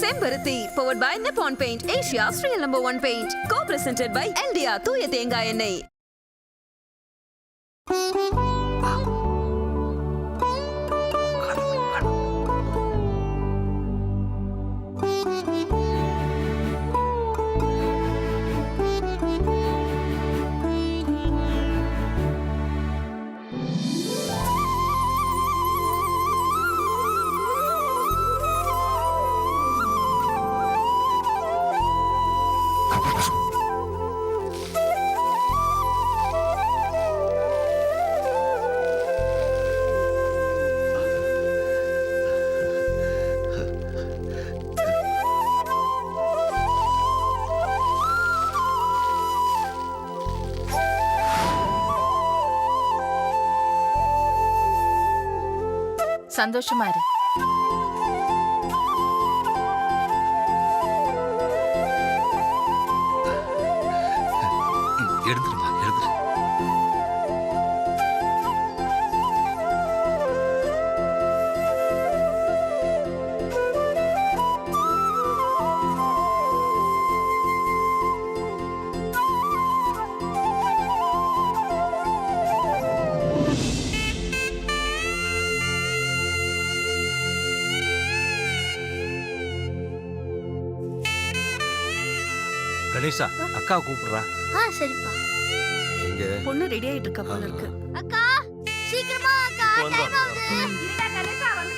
செம்பருத்தி powered by Nippon Paint, Asia's real #1 paint. Co-presented by LDR தூய தேங்காய் எண்ணெய். சந்தோஷமா இரு. எழுந்துருமா எழுந்துரு. கணேசா அக்கா கூப்பிடுறா. சரிப்பா. எங்க பொண்ணு ரெடி ஆயிட்டு இருக்கா போல இருக்கு. அக்கா சீக்கிரமா அக்கா டைம் ஆகுது.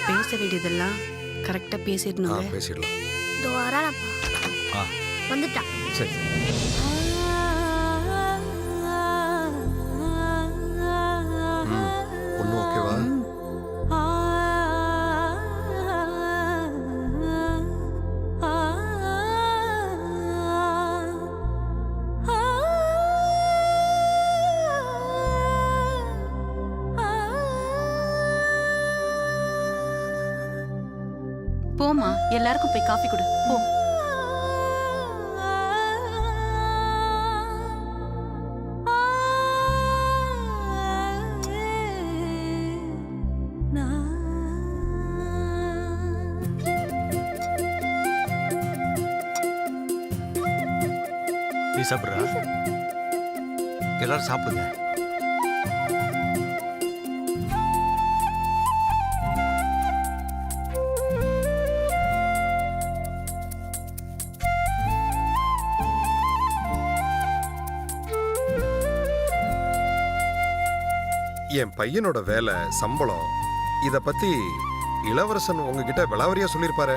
பேச வேண்டியதெல்லாம் கரெக்டா பேசிடணும். பேசிடலாம். இதோ வரானப்பா. வந்துட்டா. சரி பொண்ணு ஓகேவா? போமா, எல்லாருக்கும் போய் காஃபி கொடு போ. நீ சாப்பிடுறா. எல்லாரும் சாப்பிடுங்க. என் பையனோட வேலை, சம்பளம் இத பத்தி இளவரசன் உங்ககிட்ட விளாவரியா சொல்லிருப்பாரு.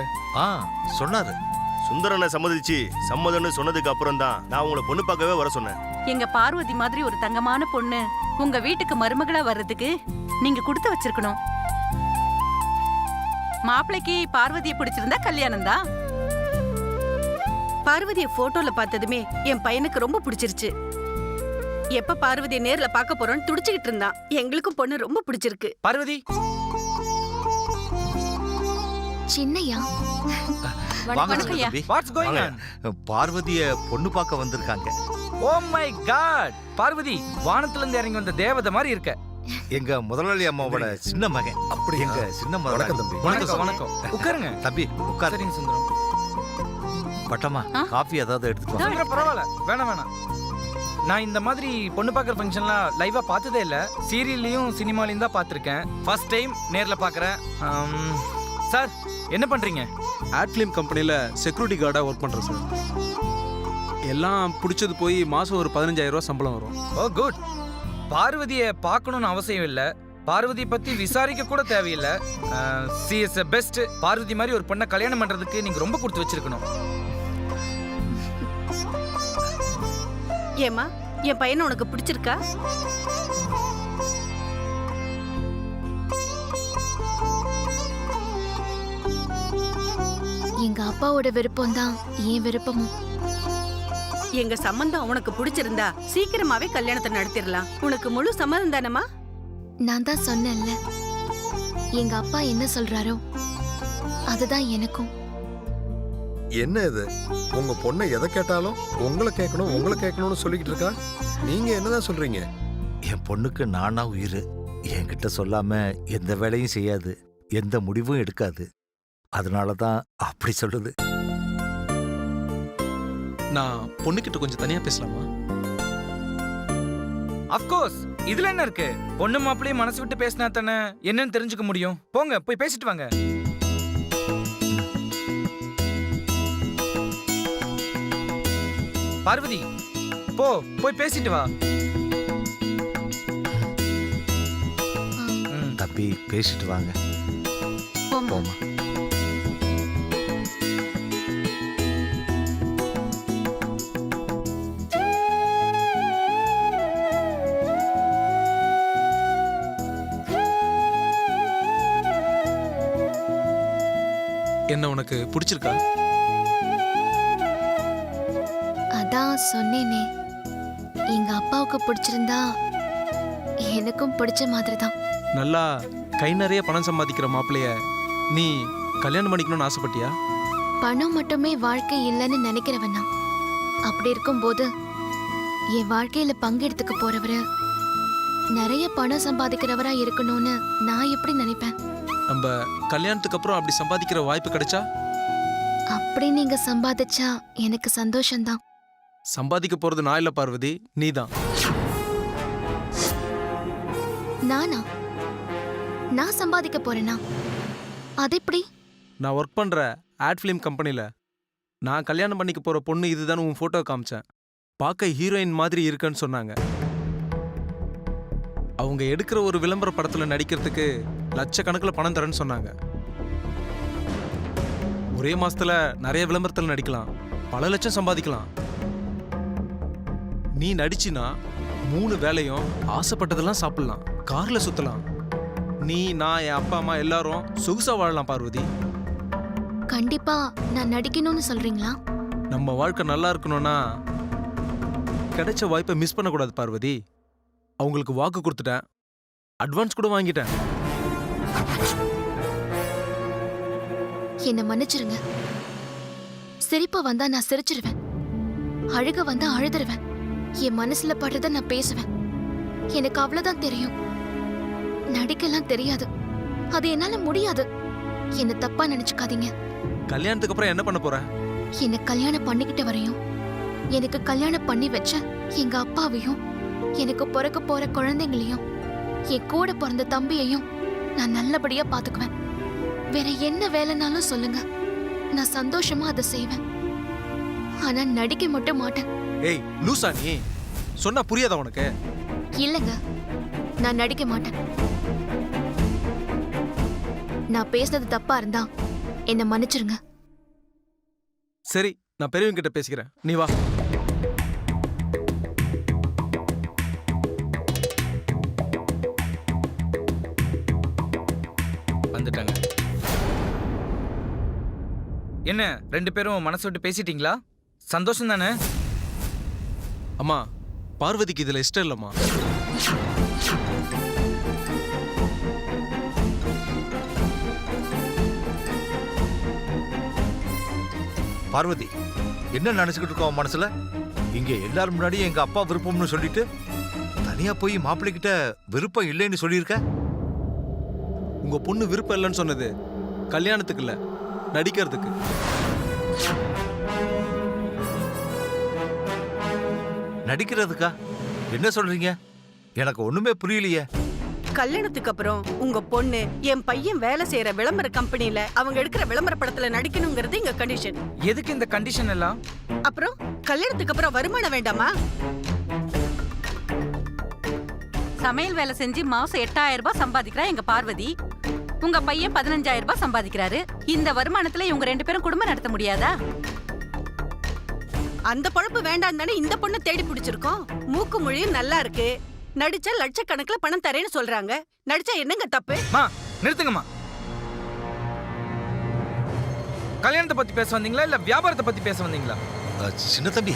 சொன்னாரு. சுந்தரனை சம்மதிச்சு சம்மதம்னு சொன்னதுக்கு அப்புறம் தான் நான் உங்களை பொண்ணு பார்க்கவே வர சொன்னேன். எங்க பார்வதி மாதிரி ஒரு தங்கமான பொண்ணு உங்க வீட்டுக்கு மருமகளா வர்றதுக்கு நீங்க கொடுத்து வச்சிருக்கணும். மாப்பிள்ளைக்கு பார்வதியை பிடிச்சிருந்தா கல்யாணம் தான். பார்வதிய போட்டோல பார்த்ததுமே என் பையனுக்கு ரொம்ப பிடிச்சிருச்சு. எப்ப பார்வதியை நேர்ல பார்க்க போறோம்னு துடிச்சுக்கிட்டு இருந்தான். எங்களுக்கும் பொண்ணு ரொம்ப பிடிச்சிருக்கு. பார்வதி சின்னையா வாங்க வணக்கம்யா. தம்பி. What's going on? பார்வதிய பொண்ணு பார்க்க வந்திருக்காங்க. ஓ மை காட், பார்வதி வானத்துல இருந்து இறங்கி வந்த தேவதை மாதிரி இருக்க. எங்க முதலாளி அம்மாவோட சின்ன மகன். அப்படி எங்க சின்ன மகன். வணக்கம் தம்பி. வணக்கம் வணக்கம். உட்காருங்க. தம்பி உட்காரு. சரிங்க சுந்தரம். பட்டமா காஃபி ஏதாவது எடுத்துட்டு வா. சுந்தரம் பரவாயில்ல, வேணாம். நான் இந்த மாதிரி பொண்ணு பார்க்குற ஃபங்க்ஷன்லாம் லைவா பார்த்ததே இல்லை. சீரியல்லையும் சினிமாலையும் தான் பார்த்துருக்கேன். ஃபர்ஸ்ட் டைம் நேரில் பார்க்குறேன். சார் என்ன பண்ணுறீங்க? ஆட் ஃபிலிம் கம்பெனியில் செக்யூரிட்டி கார்டாக ஒர்க் பண்ணுறேன் சார். எல்லாம் பிடிச்சது போய் மாதம் ஒரு 15,000 ரூபா சம்பளம் வரும். Oh good. பார்வதியை பார்க்கணும்னு அவசியம் இல்லை. பார்வதியை பற்றி விசாரிக்க கூட தேவையில்லை. She is a best. Parvati மாதிரி ஒரு பொண்ணை கல்யாணம் பண்ணுறதுக்கு நீங்கள் ரொம்ப கொடுத்து வச்சிருக்கணும். ஏமா, என் பையனை உனக்கு பிடிச்சிருக்கா? எங்க அப்பாவோட விருப்பம் தான் என் விருப்பமும். எங்க சம்பந்தம் உனக்கு பிடிச்சிருந்தா சீக்கிரமாவே கல்யாணத்தை நடத்திடலாம். உனக்கு முழு சம்மதம் தானமா? நான் தான் சொன்னேன்ல, எங்க அப்பா என்ன சொல்றாரோ அதுதான் எனக்கும். என்ன இது? உங்க பொண்ணை எதை கேட்டாலும் உங்களை கேட்கணும்னு சொல்லிக்கிட்டு இருக்கா. நீங்க என்னதான் சொல்றீங்க? என் பொண்ணுக்கு நானா உயிர். என்கிட்ட சொல்லாம எந்த வேலையும் செய்யாது, எந்த முடிவும் எடுக்காது. அதனால தான் அப்படி சொல்லுது. நான் பொண்ணுக்கிட்ட கொஞ்சம் தனியா பேசலாமா? அஃப்கோர்ஸ் இதுல என்ன இருக்கு? பொண்ணு மாப்பிள்ளையும் மனசு விட்டு பேசினா தானே என்னன்னு தெரிஞ்சுக்க முடியும். போங்க போய் பேசிட்டு வாங்க. பார்வதி போய் பேசிட்டு வா. தம்பி பேசிட்டு வாங்க. போம்மா. போமா. என்ன உனக்கு பிடிச்சிருக்கா? அதான் சொன்னேனே, எங்க அப்பாவுக்கு பிடிச்சிருந்தா எனக்கும் பிடிச்ச மாதிரி தான். நல்லா கை நிறைய பணம் சம்பாதிக்கிற மாப்பிள்ளைய நீ கல்யாணம் பண்ணிக்கணும்னு ஆசைப்பட்டியா? பணம் மட்டுமே வாழ்க்கை இல்லைன்னு நினைக்கிறவனா? அப்படி இருக்கும்போது என் வாழ்க்கையில பங்கெடுத்துக்க போறவரு நிறைய பணம் சம்பாதிக்கிறவரா இருக்கணும்னு நான் எப்படி நினைப்பேன்? நம்ம கல்யாணத்துக்கு அப்புறம் அப்படி சம்பாதிக்கிற வாய்ப்பு கிடைச்சா? அப்படி நீங்க சம்பாதிச்சா எனக்கு சந்தோஷம்தான். சம்பாதிக்க போறது நான் இல்ல பார்வதி, நீதான். நானா? நான் சம்பாதிக்க போறேனா? அது எப்படி? நான் ஒர்க் பண்ற ஆட் ஃபிலிம் கம்பெனில நான் கல்யாணம் பண்ணிக்க போற பொண்ணு இதுதான் உன் போட்டோ காமிச்சேன். பார்க்க ஹீரோயின் மாதிரி இருக்குன்னு சொன்னாங்க. அவங்க எடுக்கிற ஒரு விளம்பர படத்துல நடிக்கிறதுக்கு லட்சக்கணக்கில் பணம் தரேன்னு சொன்னாங்க. ஒரே மாசத்துல நிறைய விளம்பரத்தில் நடிக்கலாம், பல லட்சம் சம்பாதிக்கலாம். நீ நடிச்சினா 3 வேளையும் ஆசைப்பட்டதெல்லாம் சாப்பிடலாம், கார்ல சுத்தலாம். நீ, நான், என் அப்பா அம்மா எல்லாரும் சொகுசா வாழலாம் பார்வதி. கண்டிப்பா நான் நடிக்கணும்னு சொல்றீங்களா? நம்ம வாழ்க்கை நல்லா இருக்கணும்னா கிடைச்ச வாய்ப்பை மிஸ் பண்ணக்கூடாது பார்வதி. அவங்களுக்கு வாக்கு கொடுத்துட்டேன், அட்வான்ஸ் கூட வாங்கிட்டேன். என்ன மன்னிச்சிருங்க. சிரிப்பு வந்தா நான் சிரிச்சிருவேன், அழுக வந்தா அழுதுருவேன். என் மனசுல படுறத நான் பேசுவேன். எனக்கு அவ்வளவுதான் தெரியும், நடிக்கலாம் தெரியாது. அது என்னால முடியாது. என்ன தப்பா நினைச்சுக்காதீங்க. கல்யாணத்துக்கு அப்புறம் என்ன பண்ண போற? என்ன கல்யாணம் பண்ணிக்கிட்ட வரையும் எனக்கு கல்யாணம் பண்ணி வச்ச எங்க அப்பாவையும், எனக்கு பிறக்க போற குழந்தைங்களையும், என் கூட பிறந்த தம்பியையும் நான் நல்லபடியா பாத்துக்குவேன். வேற என்ன வேலைனாலும் சொல்லுங்க, நான் சந்தோஷமா அதை செய்வேன். ஆனா நடிக்க மட்டும் மாட்டேன். ஏய் லூசா, நீ சொன்னா புரியாதா உனக்கு? இல்லங்க, நான் நடிக்க மாட்டேன். நான் பேசுனது தப்பா இருந்தா என்ன மன்னிச்சிருங்க. சரி, நான் பெரியவங்க கிட்ட பேசிக்கிறேன், நீ வா. வந்துட்டாங்க. என்ன 2 பேரும் மனசு விட்டு பேசிட்டீங்களா? சந்தோஷம் தானே? அம்மா, பார்வதிக்கு இதுல இஷ்டம் இல்லம்மா. பார்வதி, என்ன நினைச்சுக்கிட்டு இருக்கோம் மனசுல? இங்க எல்லாரும் முன்னாடி எங்க அப்பா விருப்பம்னு சொல்லிட்டு தனியா போய் மாப்பிள்ளை கிட்ட விருப்பம் இல்லைன்னு சொல்லியிருக்க. உங்க பொண்ணு விருப்பம் இல்லைன்னு சொன்னது கல்யாணத்துக்கு இல்ல, நடிக்கிறதுக்கு. நடிக்கிறதுக்கா? என்ன சொல்றீங்க? எனக்கு ஒண்ணுமே புரியலையே. கல்யாணத்துக்கு அப்புறம் உங்க பொண்ணு என் பையன் வேலை செய்யற விளம்பர கம்பெனில அவங்க எடுக்கிற விளம்பர படத்துல நடிக்கணுங்கிறது எங்க கண்டிஷன். எதுக்கு இந்த கண்டிஷன் எல்லாம்? அப்புறம் கல்யாணத்துக்கு அப்புறம் வருமானம் வேண்டாமா? சமையல் வேலை செஞ்சு மாசம் 8000 ரூபாய் சம்பாதிக்கிறா எங்க பார்வதி. உங்க பையன் 15000 ரூபாய் சம்பாதிக்கிறாரு. இந்த வருமானத்துல இவங்க 2 பேரும் குடும்பம் நடத்த முடியாதா? அந்த பொழப்பு வேண்டாம் தானே இந்த பொண்ணு தேடி பிடிச்சிருக்கோம். மூக்கு மொழியும் நல்லா இருக்கு, நடிச்சா லட்சக்கணக்குல பணம் தரேன்னு சொல்றாங்க. நடிச்சா என்னங்க தப்பு? மா நிறுத்துங்கம்மா. கல்யாணத்தை பத்தி பேச வந்தீங்களா இல்ல வியாபாரத்தை பத்தி பேச வந்தீங்களா? சின்ன தம்பி,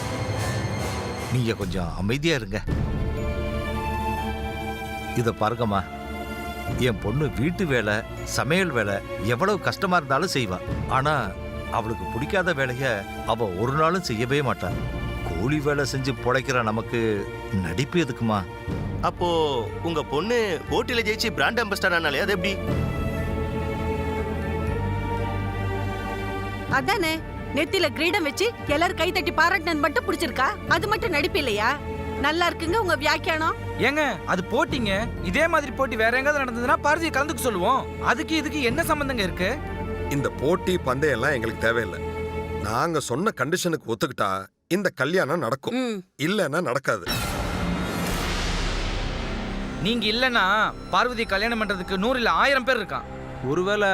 நீங்க கொஞ்சம் அமைதியா இருங்க. இத பாருங்கம்மா, என் பொண்ணு வீட்டு வேலை, சமையல் வேலை எவ்வளவு கஷ்டமா இருந்தாலும் செய்வா. ஆனா அவளுக்கு பிடிக்காத வேலைய அவ ஒரு நாளும் செய்யவே மாட்டாள். கூலி வேலை செஞ்சு பொழைக்கிற நமக்கு நடிப்பு எதுக்குமா? அப்போ உங்க பொண்ணு போட்டியில ஜெயிச்சு பிராண்ட் அம்பாஸ்டர் ஆனாலே அது எப்படி? அதானே நெத்தில கிரீடம் வச்சு எல்லாரும் கை தட்டி பாராட்டினது மட்டும் பிடிச்சிருக்கா? அது மட்டும் நடிப்பு இல்லையா? நல்லா இருக்குங்க உங்க வியாக்கியானம். ஏங்க அது போட்டிங்க. இதே மாதிரி போட்டி வேற எங்காவது நடந்ததுன்னா பார்வதியை கலந்துக்க சொல்லுவோம். அதுக்கு இதுக்கு என்ன சம்பந்தங்க இருக்கு? இந்த போட்டி பந்தயம் எல்லாம் எங்களுக்கு தேவையில்லை. நாங்க சொன்ன கண்டிஷனுக்கு ஒத்துக்கிட்டா இந்த கல்யாணம் நடக்கும், ம். இல்லன்னா நடக்காது. நீங்க இல்லனா பார்வதி கல்யாணம் பண்றதுக்கு 100 இல்ல 1000 பேர் இருக்கான். ஒருவேளை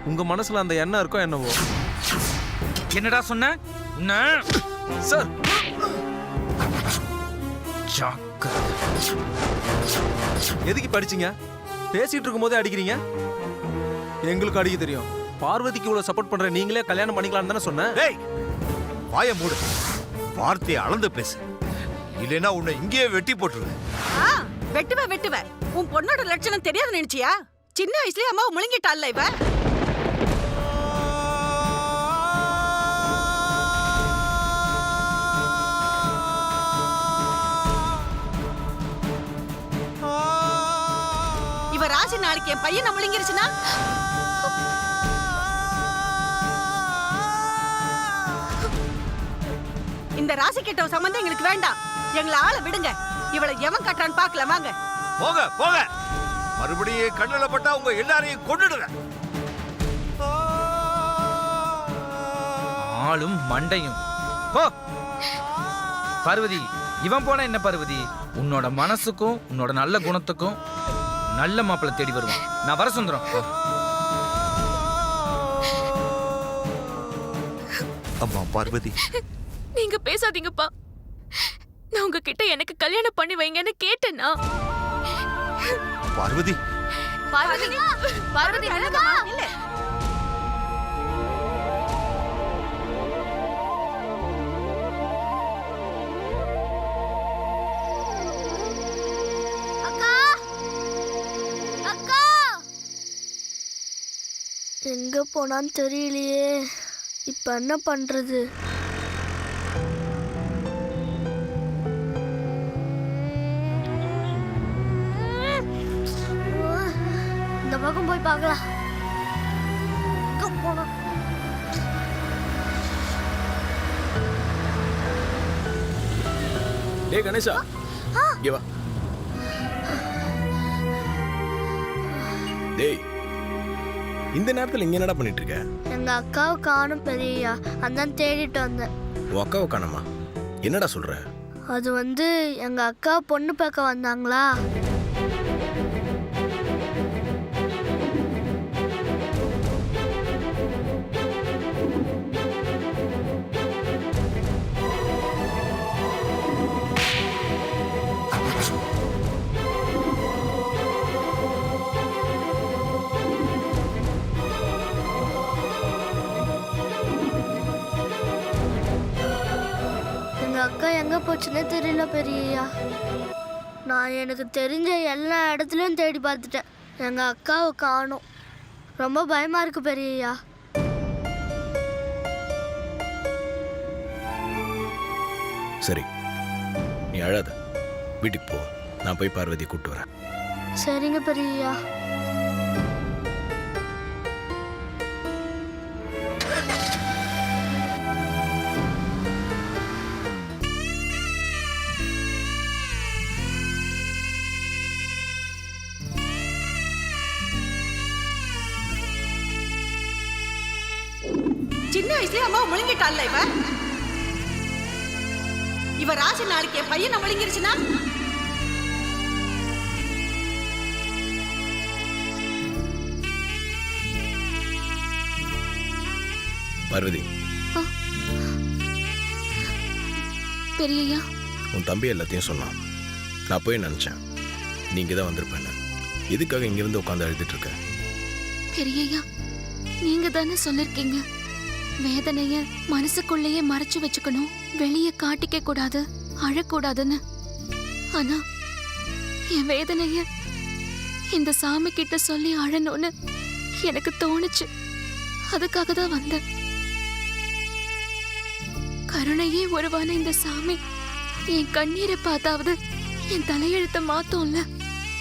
உங்க மனசுல அந்த எண்ணம் இருக்கோ என்னவோ. என்னடா சொன்ன? சார் எதுக்கு படிச்சீங்க? பேசிட்டு இருக்கும் போதே அடிக்கிறீங்க. எங்களுக்கு அடிக்க தெரியும். பார்வதிக்கு இவ்வளவு சப்போர்ட் பண்ற நீங்களே கல்யாணம் பண்ணிக்கலாம் தானே சொன்னேன். டேய் வாயை மூடு, வார்த்தையை அளந்து பேசு, இல்லைன்னா உன்னை இங்கேயே வெட்டி போட்டுருவேன். ஆ, வெட்டுவ. உன் பொண்ணோட லட்சணம் தெரியாது நினைச்சியா? சின்ன வயசுலயே அம்மாவை முழுங்கிட்டாள்ல இவ. இவ ராசி நாளைக்கு என் பையனை முழுங்கிருச்சுன்னா இந்த ராசி கெட்ட சம்பந்தம் எங்களுக்கு வேண்டாம். எங்களை ஆள விடுங்க. இவளை எவன் கட்டான்னு பாக்கலாம். வாங்க போக போக, மறுபடியும் கண்ணுல பட்டா உங்க எல்லாரையும் கொன்னுடுவேன். ஆளும் மண்டையும் போ. பார்வதி, இவன் போனா என்ன பார்வதி? உன்னோட மனசுக்கும் உன்னோட நல்ல குணத்துக்கும் நல்ல மாப்பிள்ளை தேடி வருவான். நான் வர சுந்தரம். அம்மா பார்வதி, நீங்க பேசாதீங்கப்பா. நான் உங்ககிட்ட எனக்கு கல்யாணம் பண்ணி வைங்கன்னு கேட்டேனா? பார்வதி பார்வதி நில்லுமா. இல்ல எங்க போனான்னு தெரியலையே. இப்ப என்ன பண்றது? இந்த பக்கம் போய் பார்க்கலாம். எங்க போனா? டேய் கணேஷா, இங்க வா. டேய், இந்த நேரத்துல இங்க என்னடா பண்ணிட்டு இருக்க? எங்க அக்காவை காணும் பெரியய்யா, அதான் தேடிட்டு வந்தேன். உன் அக்காவை காணோமா? என்னடா சொல்ற? அது வந்து எங்க அக்கா பொண்ணு பார்க்க வந்தாங்களா, அக்கா எங்க போச்சுன்னே தெரியல பெரியய்யா. நான் எனக்கு தெரிஞ்ச எல்லா இடத்துலயும் தேடி பார்த்துட்டேன். எங்க அக்காவை காணோம். ரொம்ப பயமா இருக்கு பெரியய்யா. சரி, நீ அழாத, வீட்டுக்கு போ. நான் போய் பார்வதி கூப்பிட்டு வரேன். சரிங்க பெரியய்யா. சின்ன வயசுலயே அம்மாவை முழுங்கிட்டாள்ல இவ. இவ ராசி நாளைக்கு என் பையனை முழுங்கிருச்சுன்னா பார்வதி, பெரியய்யா, உன் தம்பி எல்லாத்தையும் சொன்னான். நான் போய் நினைச்சேன் நீங்க தான் வந்திருப்பேன். எதுக்காக இங்க வந்து உட்காந்து அழுதுட்டு இருக்க? பெரியய்யா, நீங்க தானே சொல்லிருக்கீங்க வேதனைய மனசுக்குள்ளேயே மறைச்சு வச்சுக்கணும், வெளியே காட்டிக்க கூடாது, அழக்கூடாதுன்னு. ஆனா என் வேதனைய இந்த சாமி கிட்ட சொல்லி அழணும்னு எனக்கு தோணுச்சு. அதுக்காக தான் வந்தேன். கருணையே உருவான இந்த சாமி என் கண்ணீரை பார்த்தாவது என் தலையெழுத்த மாத்தோம்ல.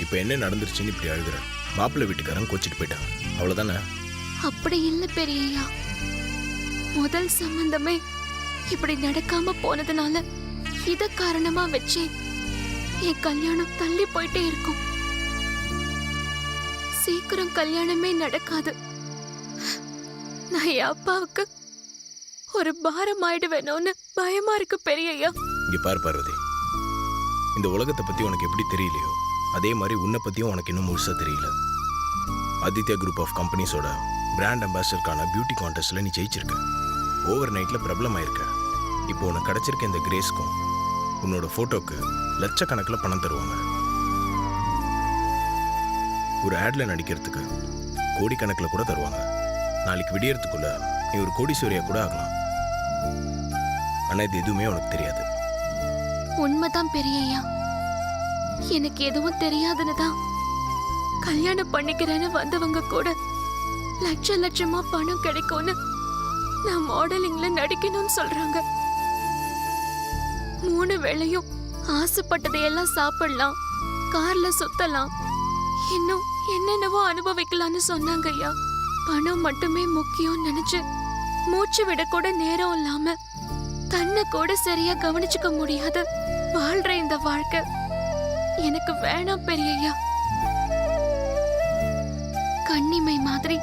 இப்ப என்ன நடந்துருச்சுன்னு இப்படி அழுகுற? மாப்பிள்ளை வீட்டுக்காரன் கோச்சிட்டு போயிட்டான், அவ்வளவுதானே? அப்படி இல்ல பெரியய்யா. முதல் சம்பந்தமே இப்படி நடக்காம போனதுனால இத காரணமா வச்சு என் கல்யாணம் தள்ளி போயிட்டே இருக்கும். சீக்கிரம் கல்யாணமே நடக்காது. நான் என் அப்பாவுக்கு ஒரு பாரம் ஆயிடுவேணும்னு பயமா இருக்கு பெரியய்யா. இங்க பாரு பார்வதி, இந்த உலகத்தை பத்தி உனக்கு எப்படி தெரியலையோ அதே மாதிரி உன்னை பத்தியும் உனக்கு இன்னும் முழுசா தெரியல. ஆதித்யா குரூப் ஆஃப் கம்பெனிஸோட பிராண்ட் அம்பாசிடருக்கான பியூட்டி கான்டெஸ்ட்ல நீ ஜெயிச்சிருக்க. ஓவர் நைட்ல பிரபலம் ஆயிருக்க. இப்போ உனக்கு கிடைச்சிருக்க இந்த கிரேஸ்க்கும் உன்னோட போட்டோக்கு லட்சக்கணக்கில் பணம் தருவாங்க. ஒரு ஆட்ல நடிக்கிறதுக்கு கோடிக்கணக்கில் கூட தருவாங்க. நாளைக்கு விடியறதுக்குள்ள நீ ஒரு கோடீஸ்வரியா கூட ஆகலாம். ஆனா இது எதுவுமே உனக்கு தெரியாது. உண்மைதான் பெரியய்யா. எனக்கு எதுவும் தெரியாதுன்னு தான் கல்யாணம் பண்ணிக்கிறேன்னு வந்தவங்க கூட லட்ச லட்சமா பணம் கிடைக்கும்னு நான் மாடலிங்ல நடிக்கணும்னு சொல்றாங்க. 3 வேளையும் ஆசைப்பட்டதையெல்லாம் சாப்பிடலாம், கார்ல சுத்தலாம், இன்னும் என்னென்னவோ அனுபவிக்கலாம்னு சொன்னாங்க ஐயா. பணம் மட்டுமே முக்கியம் நினைச்சு மூச்சு விட கூட நேரம் இல்லாம தன்னை கூட சரியா கவனிச்சுக்க முடியாத வாழ்ற இந்த வாழ்க்கை எனக்கு வேணாம் பெரியய்யா. கண்ணிமை மாதிரி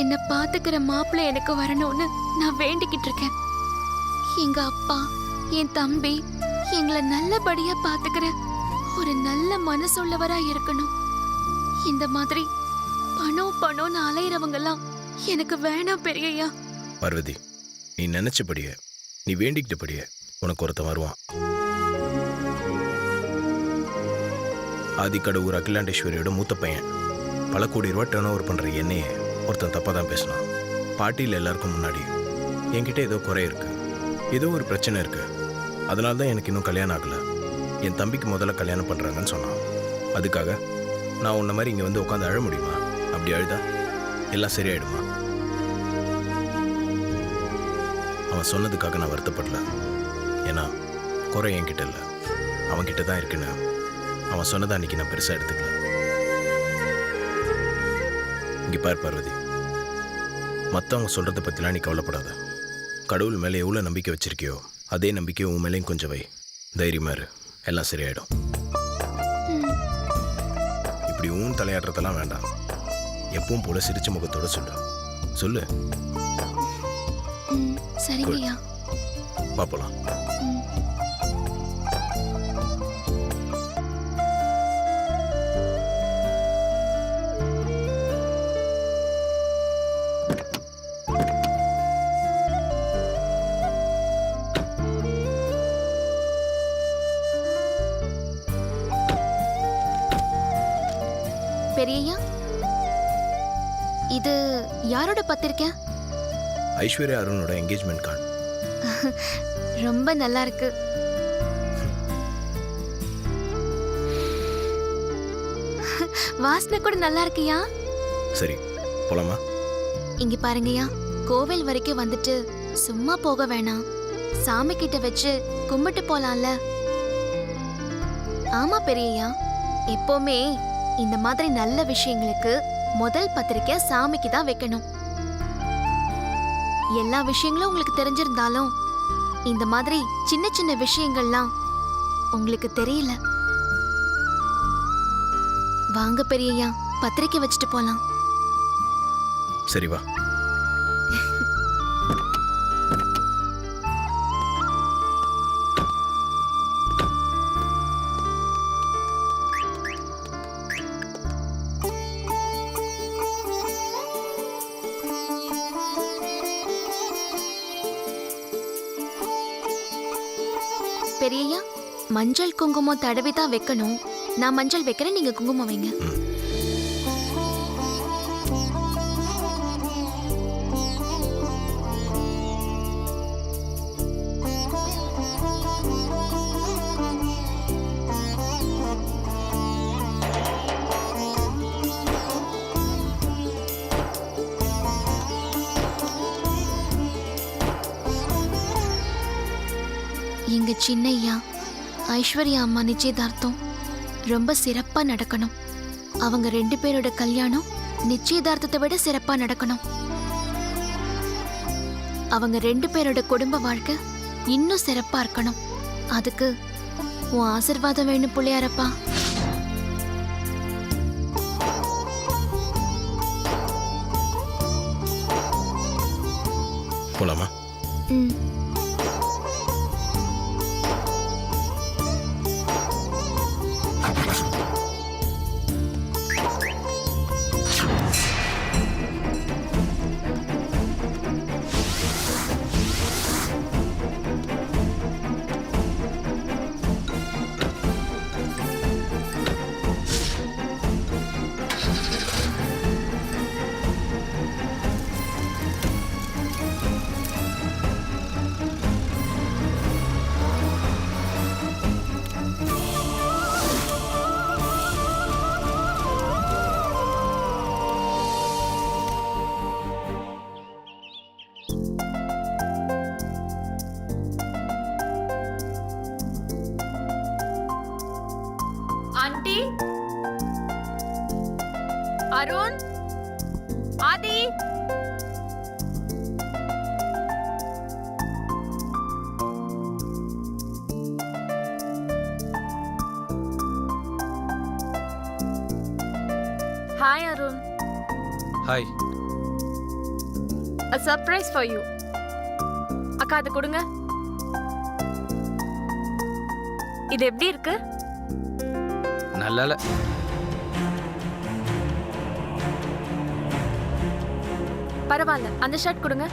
என்ன பாத்துக்கிற மாப்பிள்ளை எனக்கு வரணும்னு நான் வேண்டிக்கிட்டு இருக்கேன். எங்க அப்பா, என் தம்பி எங்களை நல்லபடியா பாத்துக்கிற ஒரு நல்ல மனசுள்ளவரா இருக்கணும். இந்த மாதிரி பணம் பணம்னு அலையிறவங்க எல்லாம் எனக்கு வேணாம் பெரியய்யா. பார்வதி, நீ நினைச்சபடிய, நீ வேண்டிக்கிட்டபடிய உனக்கு ஒருத்தன் வருவான். ஆதிக்கடவுர் அகிலாண்டேஸ்வரியோட மூத்த பையன். பல கோடி ரூபா டர்ன் ஓவர் பண்ற என்னையே ஒருத்தன் தப்பா தான் பேசினான். பார்ட்டியில் எல்லாருக்கும் முன்னாடி என்கிட்ட ஏதோ குறை இருக்கு, ஏதோ ஒரு பிரச்சனை இருக்கு, அதனால தான் எனக்கு இன்னும் கல்யாணம் ஆகல, என் தம்பிக்கு முதல்ல கல்யாணம் பண்றாங்கன்னு சொன்னான். அதுக்காக நான் உன்ன மாதிரி இங்க வந்து உட்காந்து அழ முடியுமா? அப்படி அழுதா எல்லாம் சரியாயிடுமா? அவன் சொன்னதுக்காக நான் வருத்தப்படல. ஏன்னா குறை என்கிட்ட இல்லை, அவன்கிட்ட தான் இருக்குன்னு அவன் சொன்னதை அன்னைக்கு நான் பெருசா எடுத்துக்கல. இங்க பார் பார்வதி, மற்றவங்க சொல்றதை பத்திலாம் நீ கவலைப்படாத. கடவுள் மேலே எவ்வளோ நம்பிக்கை வச்சிருக்கியோ அதே நம்பிக்கை உன் மேலேயும் கொஞ்சம் வை. தைரியமா இரு, எல்லாம் சரியாயிடும். இப்படி ஊன் தலையாடுறதெல்லாம் வேண்டாம். எப்பவும் போல சிரிச்ச முகத்தோட சொல்லு. சொல்லு. சரிங்கய்யா. பாப்பலாம். பெரியய்யா, இது யாரோட பத்திரிக்கை? ஐஸ்வர்யா அருணோட என்கேஜ்மெண்ட் கார்டு. ரொம்ப நல்லா இருக்கு. வாசனை கூட நல்லா இருக்குயா. சரி, போலாமா? இங்க பாருங்கய்யா, கோவில் வரைக்கும் வந்துட்டு சும்மா போக வேணாம், சாமி கிட்ட வச்சு கும்பிட்டு போலாம்ல. ஆமா பெரியய்யா, எப்பவுமே இந்த மாதிரி நல்ல விஷயங்களுக்கு முதல் பத்திரிக்கை சாமிக்கு தான் வைக்கணும். எல்லா விஷயங்களும் உங்களுக்கு தெரிஞ்சிருந்தாலும் இந்த மாதிரி சின்ன சின்ன விஷயங்கள்லாம் உங்களுக்கு தெரியல. வாங்க பெரியய்யா, பத்திரிக்கை வச்சுட்டு போலாம். சரி வா. பெரியய்யா, மஞ்சள் குங்குமம் தடவி தான் வைக்கணும். நான் மஞ்சள் வைக்கிறேன், நீங்க குங்குமம் வைங்க. எங்க சின்னையா ஐஸ்வர்யா அம்மா நிச்சயதார்த்தம் ரொம்ப சிறப்பா நடக்கணும். அவங்க 2 பேரோட கல்யாணம் நிச்சயதார்த்தத்தை விட சிறப்பா நடக்கணும். அவங்க 2 பேரோட குடும்ப வாழ்க்கை இன்னும் சிறப்பா இருக்கணும். அதுக்கு உன் ஆசீர்வாதம் வேணும் புள்ளையாரப்பா. போலாமா? ம். Aunty, Arun, Adi. Hi Arun. Hi. A surprise for you. அக்கா அதை கொடுங்க. இது எப்படி இருக்கு? நல்ல பரவாயில்ல, அந்த ஷர்ட் கொடுங்க.